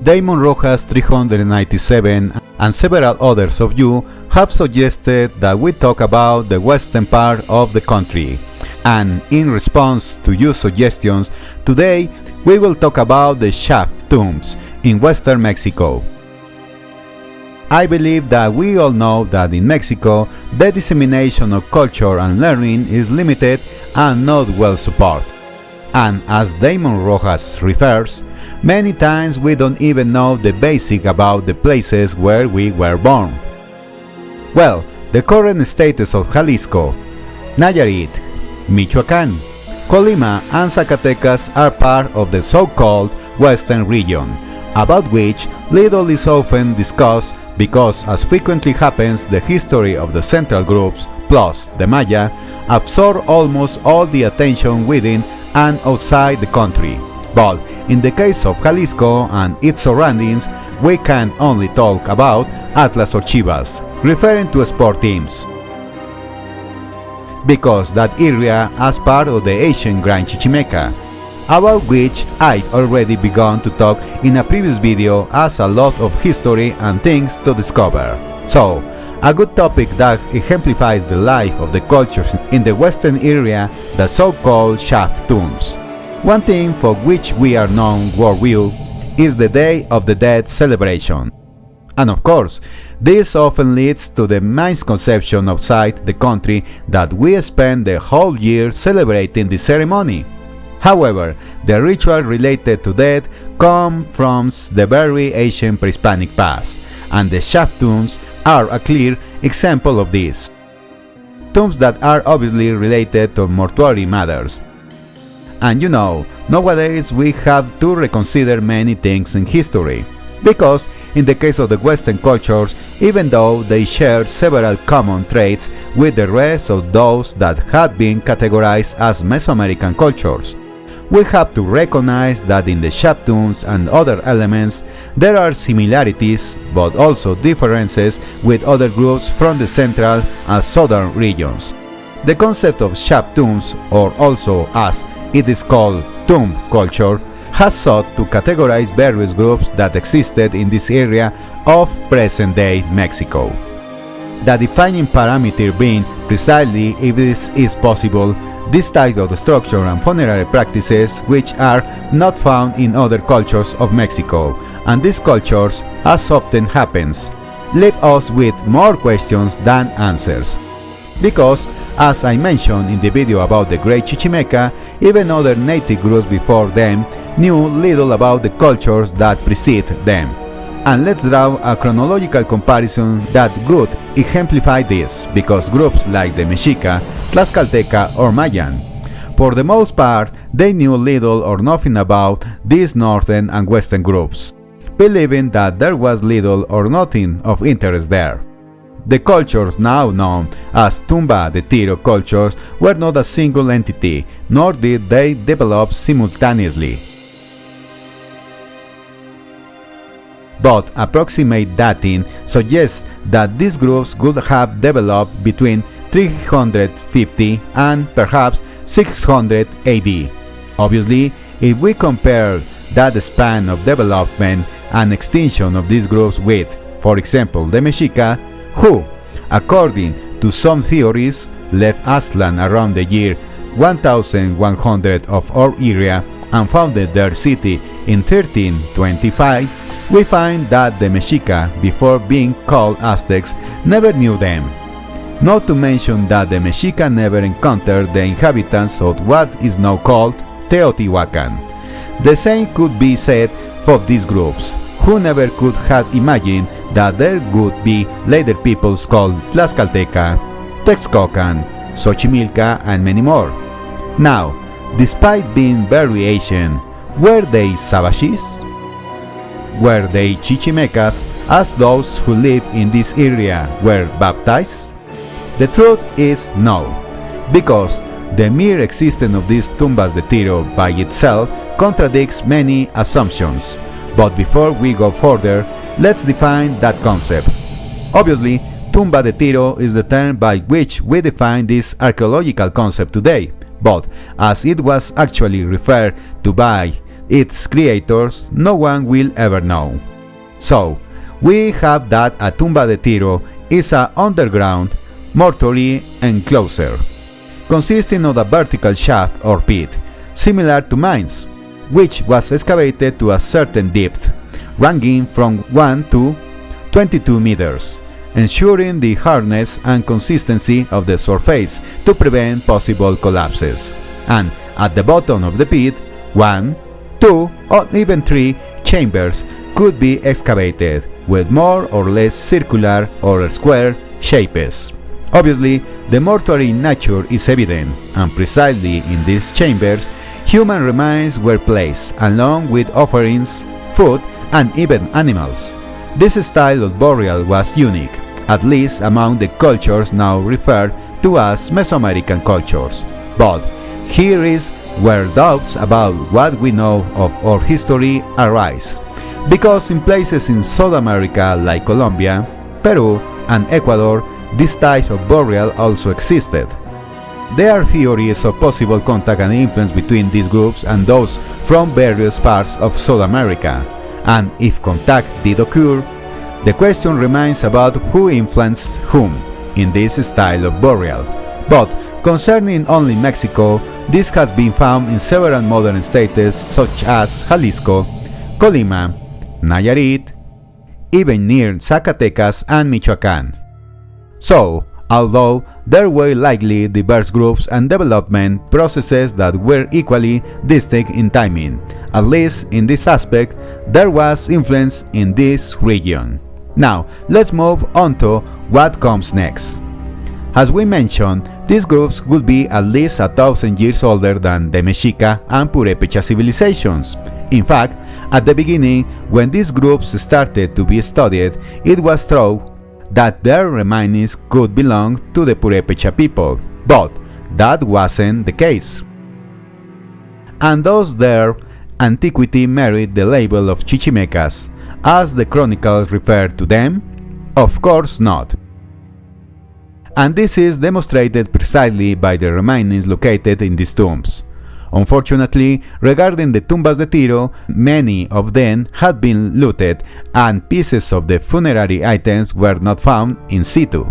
Damon Rojas 397 and several others of you have suggested that we talk about the western part of the country. And in response to your suggestions, today we will talk about the shaft tombs in western Mexico. I believe that we all know that in Mexico the dissemination of culture and learning is limited and not well supported. And as Damon Rojas refers, many times we don't even know the basic about the places where we were born. Well, the current status of Jalisco, Nayarit, Michoacán, Colima and Zacatecas are part of the so-called Western region, about which little is often discussed because, as frequently happens, the history of the central groups, plus the Maya, absorb almost all the attention within and outside the country. But in the case of Jalisco and its surroundings, we can only talk about Atlas or Chivas, referring to sport teams, because that area is part of the ancient Gran Chichimeca, about which I already begun to talk in a previous video, as a lot of history and things to discover. So, a good topic that exemplifies the life of the cultures in the western area, the so-called shaft tombs. One thing for which we are known worldwide is the Day of the Dead celebration. And of course, this often leads to the misconception outside the country that we spend the whole year celebrating this ceremony. However, the ritual related to death come from the very ancient pre-Hispanic past, and the shaft tombs are a clear example of this. Tombs that are obviously related to mortuary matters. And you know, nowadays we have to reconsider many things in history, because in the case of the Western cultures, even though they share several common traits with the rest of those that had been categorized as Mesoamerican cultures, we have to recognize that in the shaft tombs and other elements there are similarities but also differences with other groups from the central and southern regions. The concept of shaft tombs, or also as it is called tomb culture, has sought to categorize various groups that existed in this area of present-day Mexico. The defining parameter being precisely if this is possible, this type of structure and funerary practices which are not found in other cultures of Mexico, and these cultures, as often happens, leave us with more questions than answers. Because, as I mentioned in the video about the Great Chichimeca, even other native groups before them knew little about the cultures that precede them. And let's draw a chronological comparison that would exemplify this, because groups like the Mexica, Tlaxcalteca or Mayan, for the most part, they knew little or nothing about these northern and western groups, believing that there was little or nothing of interest there. The cultures now known as Tumba de Tiro cultures were not a single entity, nor did they develop simultaneously. But approximate dating suggests that these groups would have developed between 350 and perhaps 600 AD. Obviously, if we compare that span of development and extinction of these groups with, for example, the Mexica, who, according to some theories, left Aztlan around the year 1100 of our area and founded their city in 1325, we find that the Mexica, before being called Aztecs, never knew them. Not to mention that the Mexica never encountered the inhabitants of what is now called Teotihuacan. The same could be said for these groups, who never could have imagined that there would be later peoples called Tlaxcalteca, Texcocan, Xochimilca, and many more. Now, despite being very Asian, were they savages? Were they Chichimecas, as those who live in this area were baptized? The truth is no, because the mere existence of these tumbas de tiro by itself contradicts many assumptions. But before we go further, let's define that concept. Obviously, tumba de tiro is the term by which we define this archaeological concept today, but as it was actually referred to by its creators, no one will ever know. So, we have that a tumba de tiro is an underground mortuary enclosure, consisting of a vertical shaft or pit, similar to mines, which was excavated to a certain depth, ranging from 1 to 22 meters, ensuring the hardness and consistency of the surface to prevent possible collapses. And at the bottom of the pit, 1, 2, or even 3 chambers could be excavated with more or less circular or square shapes. Obviously, the mortuary nature is evident, and precisely in these chambers, human remains were placed, along with offerings, food, and even animals. This style of burial was unique, at least among the cultures now referred to as Mesoamerican cultures. But here is where doubts about what we know of our history arise, because in places in South America like Colombia, Peru, and Ecuador, this type of burial also existed. There are theories of possible contact and influence between these groups and those from various parts of South America, and if contact did occur, the question remains about who influenced whom in this style of burial. But concerning only Mexico, this has been found in several modern states such as Jalisco, Colima, Nayarit, even near Zacatecas and Michoacán. So, although there were likely diverse groups and development processes that were equally distinct in timing, at least in this aspect, there was influence in this region. Now, let's move on to what comes next. As we mentioned, these groups would be at least 1,000 years older than the Mexica and Purépecha civilizations. In fact, at the beginning, when these groups started to be studied, it was thought that their remains could belong to the Purépecha people, but that wasn't the case. And thus their antiquity merit the label of Chichimecas, as the chronicles refer to them? Of course not. And this is demonstrated precisely by the remains located in these tombs. Unfortunately, regarding the tumbas de tiro, many of them had been looted and pieces of the funerary items were not found in situ.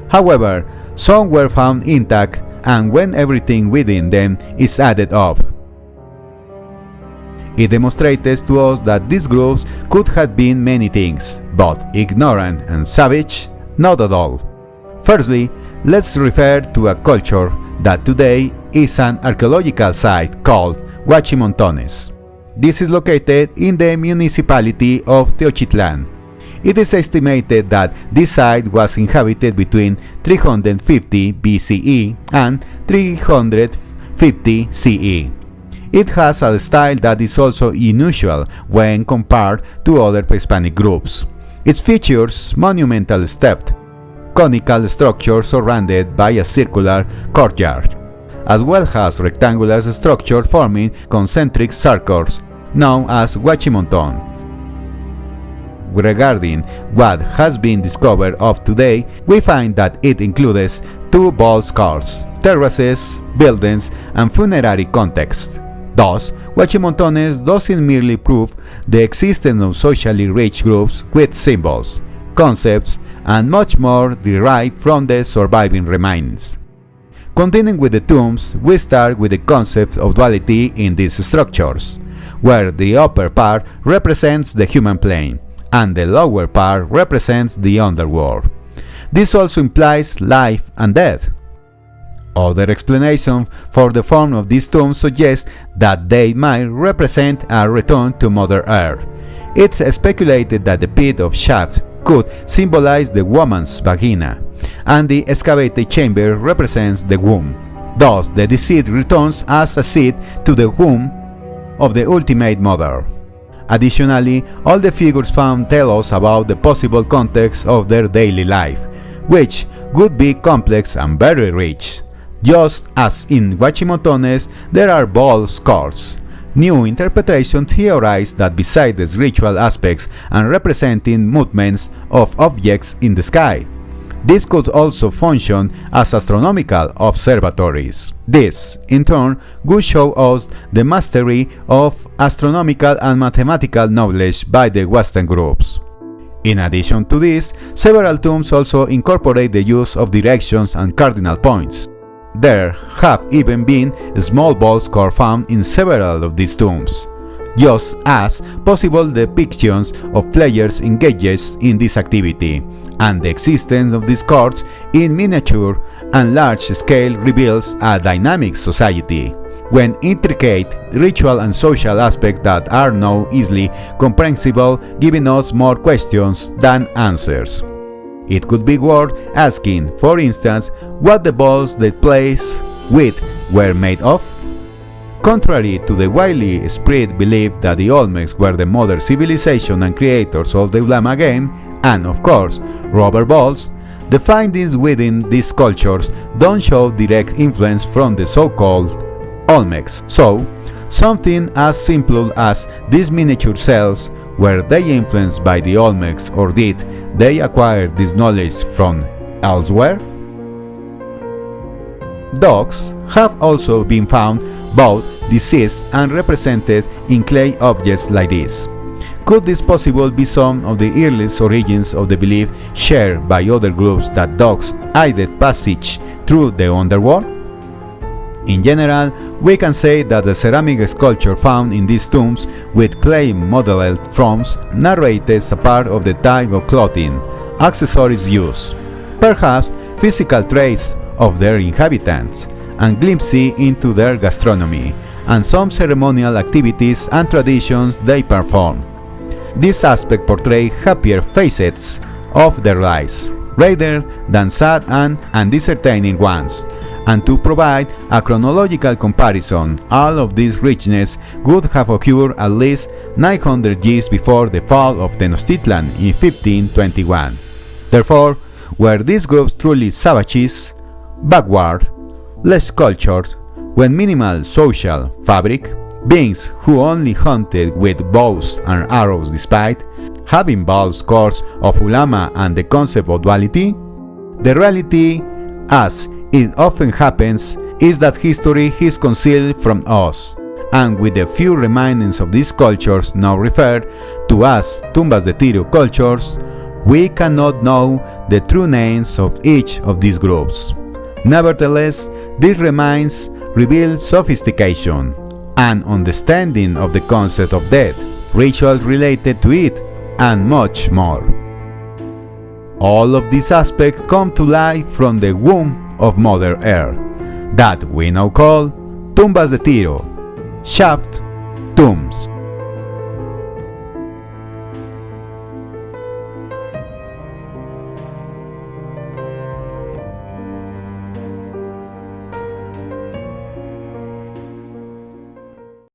However, some were found intact, and when everything within them is added up, it demonstrates to us that these groups could have been many things, but ignorant and savage, not at all. Firstly, let's refer to a culture that today is an archaeological site called Huachimontones. This is located in the municipality of Teochitlan. It is estimated that this site was inhabited between 350 BCE and 350 CE. It has a style that is also unusual when compared to other Hispanic groups. It features monumental stepped, conical structures surrounded by a circular courtyard, as well as rectangular structure forming concentric circles known as Huachimonton. Regarding what has been discovered of today, we find that it includes 2 ball skulls, terraces, buildings, and funerary context. Thus, Huachimontones doesn't merely prove the existence of socially rich groups with symbols, concepts, and much more derived from the surviving remains. Continuing with the tombs, we start with the concept of duality in these structures, where the upper part represents the human plane, and the lower part represents the underworld. This also implies life and death. Other explanation for the form of these tombs suggests that they might represent a return to Mother Earth. It's speculated that the pit of shafts could symbolize the woman's vagina, and the excavated chamber represents the womb. Thus, the deceased returns as a seed to the womb of the ultimate mother. Additionally, all the figures found tell us about the possible context of their daily life, which would be complex and very rich. Just as in Huachimontones there are ball skulls, new interpretation theorized that besides the ritual aspects and representing movements of objects in the sky, These could also function as astronomical observatories. This, in turn, would show us the mastery of astronomical and mathematical knowledge by the Western groups. In addition to this, several tombs also incorporate the use of directions and cardinal points. There have even been small ball scores found in several of these tombs, just as possible depictions of players engaged in this activity, and the existence of these cards in miniature and large scale reveals a dynamic society, when intricate ritual and social aspects that are now easily comprehensible, giving us more questions than answers. It could be worth asking, for instance, what the balls they played with were made of. Contrary to the widely spread belief that the Olmecs were the modern civilization and creators of the Ulama game, and of course, rubber balls, the findings within these cultures don't show direct influence from the so-called Olmecs. So, something as simple as these miniature cells, were they influenced by the Olmecs or did they acquire this knowledge from elsewhere? Dogs have also been found both deceased and represented in clay objects like this. Could this possibly be some of the earliest origins of the belief shared by other groups that dogs aided passage through the underworld? In general, we can say that the ceramic sculpture found in these tombs with clay modeled forms narrates a part of the type of clothing, accessories used, perhaps physical traits of their inhabitants, and glimpses into their gastronomy, and some ceremonial activities and traditions they perform. This aspect portrays happier facets of their lives, rather than sad and uncertain ones. And to provide a chronological comparison, all of this richness would have occurred at least 900 years before the fall of Tenochtitlan in 1521. Therefore, were these groups truly savages, backward, less cultured, with minimal social fabric, beings who only hunted with bows and arrows despite having bold scores of ulama and the concept of duality? The reality, as it often happens, is that history is concealed from us, and with the few remnants of these cultures now referred to as tumbas de tiro cultures, we cannot know the true names of each of these groups. Nevertheless, these remains reveal sophistication, an understanding of the concept of death, rituals related to it, and much more. All of these aspects come to life from the womb of Mother Earth, that we now call tumbas de tiro, shaft tombs.